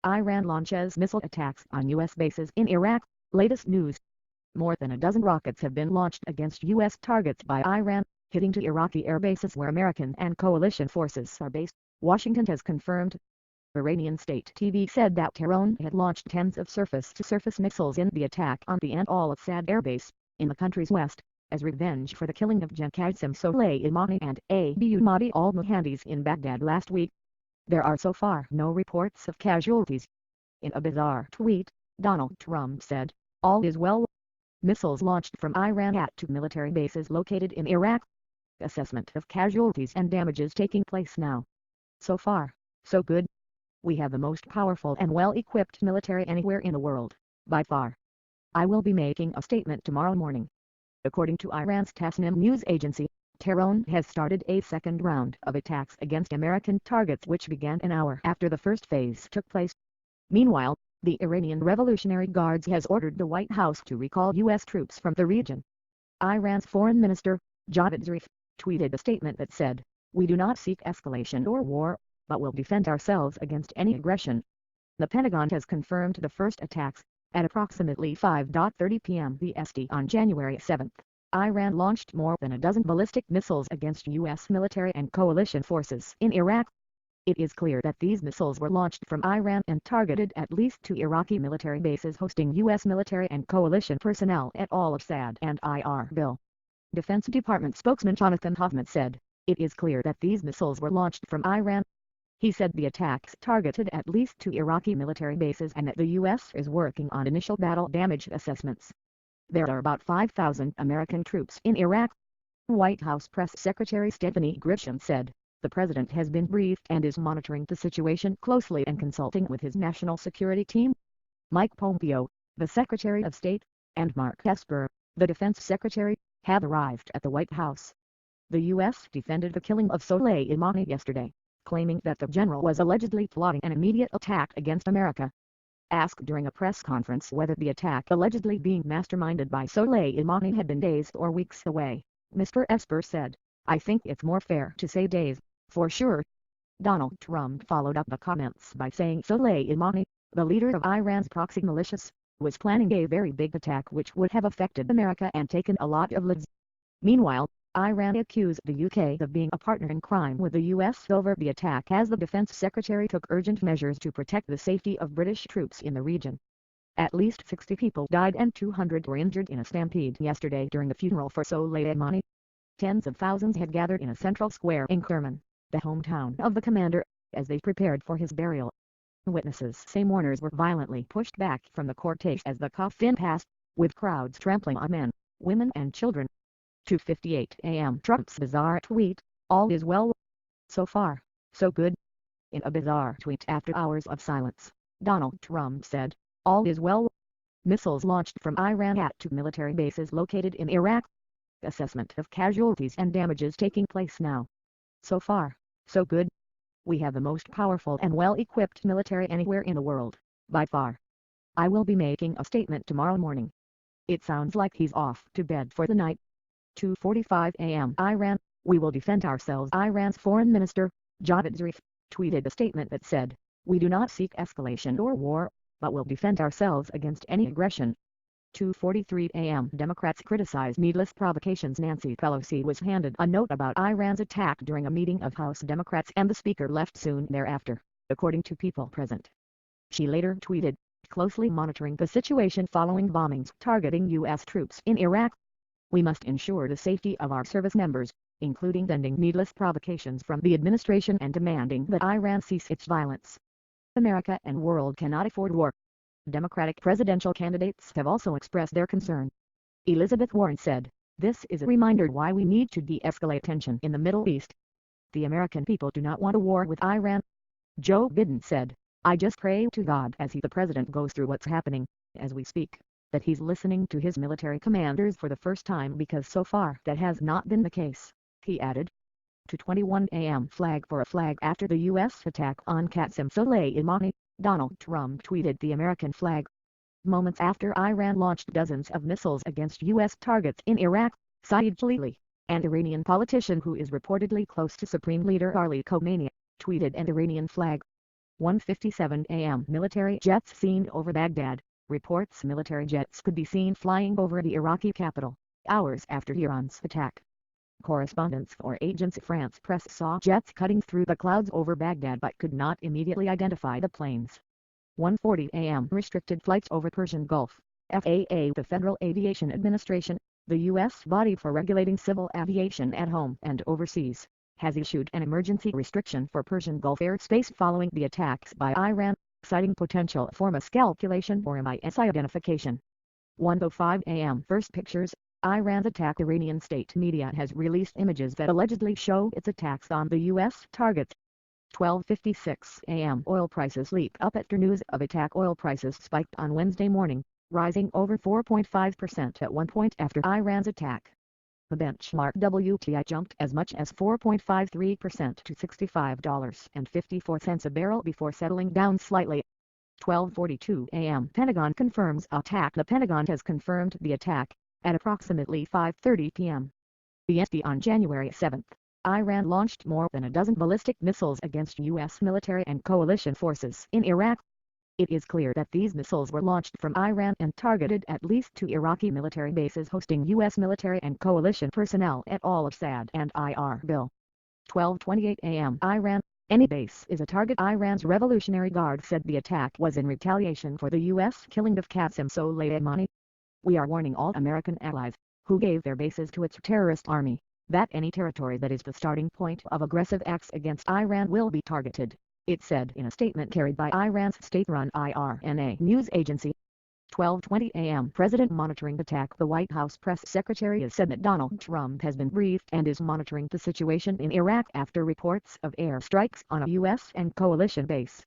Iran launches missile attacks on U.S. bases in Iraq. Latest news. More than a dozen rockets have been launched against U.S. targets by Iran, hitting to Iraqi airbases where American and coalition forces are based, Washington has confirmed. Iranian state TV said that Tehran had launched tens of surface-to-surface missiles in the attack on the al-Assad airbase, in the country's west, as revenge for the killing of Gen. Qassim Soleimani and Abu Mahdi al-Muhandis in Baghdad last week. There are so far no reports of casualties. In a bizarre tweet, Donald Trump said, "All is well." Missiles launched from Iran at two military bases located in Iraq. Assessment of casualties and damages taking place now. So far, so good. We have the most powerful and well-equipped military anywhere in the world, by far. I will be making a statement tomorrow morning. According to Iran's Tasnim news agency, Tehran has started a second round of attacks against American targets which began an hour after the first phase took place. Meanwhile, the Iranian Revolutionary Guards has ordered the White House to recall U.S. troops from the region. Iran's Foreign Minister, Javad Zarif, tweeted a statement that said, "We do not seek escalation or war, but will defend ourselves against any aggression." The Pentagon has confirmed the first attacks, at approximately 5:30 p.m. BST on January 7. Iran launched more than a dozen ballistic missiles against U.S. military and coalition forces in Iraq. It is clear that these missiles were launched from Iran and targeted at least two Iraqi military bases hosting U.S. military and coalition personnel at al-Assad and Erbil. Defense Department spokesman Jonathan Hoffman said, "It is clear that these missiles were launched from Iran." He said the attacks targeted at least two Iraqi military bases and that the U.S. is working on initial battle damage assessments. There are about 5,000 American troops in Iraq. White House Press Secretary Stephanie Grisham said, "The president has been briefed and is monitoring the situation closely and consulting with his national security team." Mike Pompeo, the Secretary of State, and Mark Esper, the Defense Secretary, have arrived at the White House. The U.S. defended the killing of Soleimani yesterday, claiming that the general was allegedly plotting an immediate attack against America. Asked during a press conference whether the attack allegedly being masterminded by Soleimani had been days or weeks away, Mr. Esper said, "I think it's more fair to say days, for sure." Donald Trump followed up the comments by saying Soleimani, the leader of Iran's proxy militias, was planning a very big attack which would have affected America and taken a lot of lives. Meanwhile, Iran accused the UK of being a partner in crime with the US over the attack as the defense secretary took urgent measures to protect the safety of British troops in the region. At least 60 people died and 200 were injured in a stampede yesterday during the funeral for Soleimani. Tens of thousands had gathered in a central square in Kerman, the hometown of the commander, as they prepared for his burial. Witnesses say mourners were violently pushed back from the cortege as the coffin passed, with crowds trampling on men, women and children. 2:58 a.m. Trump's bizarre tweet, "All is well. So far, so good." In a bizarre tweet after hours of silence, Donald Trump said, "All is well." Missiles launched from Iran at two military bases located in Iraq. Assessment of casualties and damages taking place now. So far, so good. We have the most powerful and well-equipped military anywhere in the world, by far. I will be making a statement tomorrow morning. It sounds like he's off to bed for the night. 2:45 a.m. Iran, "We will defend ourselves." Iran's Foreign Minister, Javad Zarif, tweeted a statement that said, "We do not seek escalation or war, but will defend ourselves against any aggression." 2:43 a.m. Democrats criticize needless provocations. Nancy Pelosi was handed a note about Iran's attack during a meeting of House Democrats and the speaker left soon thereafter, according to people present. She later tweeted, "Closely monitoring the situation following bombings targeting U.S. troops in Iraq. We must ensure the safety of our service members, including ending needless provocations from the administration and demanding that Iran cease its violence. America and world cannot afford war." Democratic presidential candidates have also expressed their concern. Elizabeth Warren said, "This is a reminder why we need to de-escalate tension in the Middle East. The American people do not want a war with Iran." Joe Biden said, "I just pray to God as the president goes through what's happening, as we speak, that he's listening to his military commanders for the first time because so far that has not been the case," he added. 2:21 a.m. Flag for a flag after the U.S. attack on Qassim Soleimani, Donald Trump tweeted the American flag. Moments after Iran launched dozens of missiles against U.S. targets in Iraq, Saeed Khalili, an Iranian politician who is reportedly close to Supreme Leader Ali Khamenei, tweeted an Iranian flag. 1:57 a.m. Military jets seen over Baghdad. Reports military jets could be seen flying over the Iraqi capital, hours after Iran's attack. Correspondents for Agence France Presse saw jets cutting through the clouds over Baghdad but could not immediately identify the planes. 1:40 a.m. Restricted flights over Persian Gulf. FAA, the Federal Aviation Administration, the U.S. body for regulating civil aviation at home and overseas, has issued an emergency restriction for Persian Gulf airspace following the attacks by Iran, citing potential for miscalculation or misidentification. 1:05 a.m. First pictures. Iran's attack. Iranian state media has released images that allegedly show its attacks on the U.S. targets. 12:56 a.m. Oil prices leap up after news of attack. Oil prices spiked on Wednesday morning, rising over 4.5% at one point after Iran's attack. The benchmark WTI jumped as much as 4.53% to $65.54 a barrel before settling down slightly. 12:42 a.m. Pentagon confirms attack. The Pentagon has confirmed the attack at approximately 5:30 p.m. BST on January 7. Iran launched more than a dozen ballistic missiles against U.S. military and coalition forces in Iraq. It is clear that these missiles were launched from Iran and targeted at least two Iraqi military bases hosting U.S. military and coalition personnel at al-Assad and Erbil. 12:28 a.m. Iran. Any base is a target. Iran's Revolutionary Guard said the attack was in retaliation for the U.S. killing of Qassim Soleimani. We are warning all American allies, who gave their bases to its terrorist army, that any territory that is the starting point of aggressive acts against Iran will be targeted, it said in a statement carried by Iran's state-run IRNA news agency. 12:20 a.m. President monitoring attack. The White House press secretary has said that Donald Trump has been briefed and is monitoring the situation in Iraq after reports of airstrikes on a U.S. and coalition base.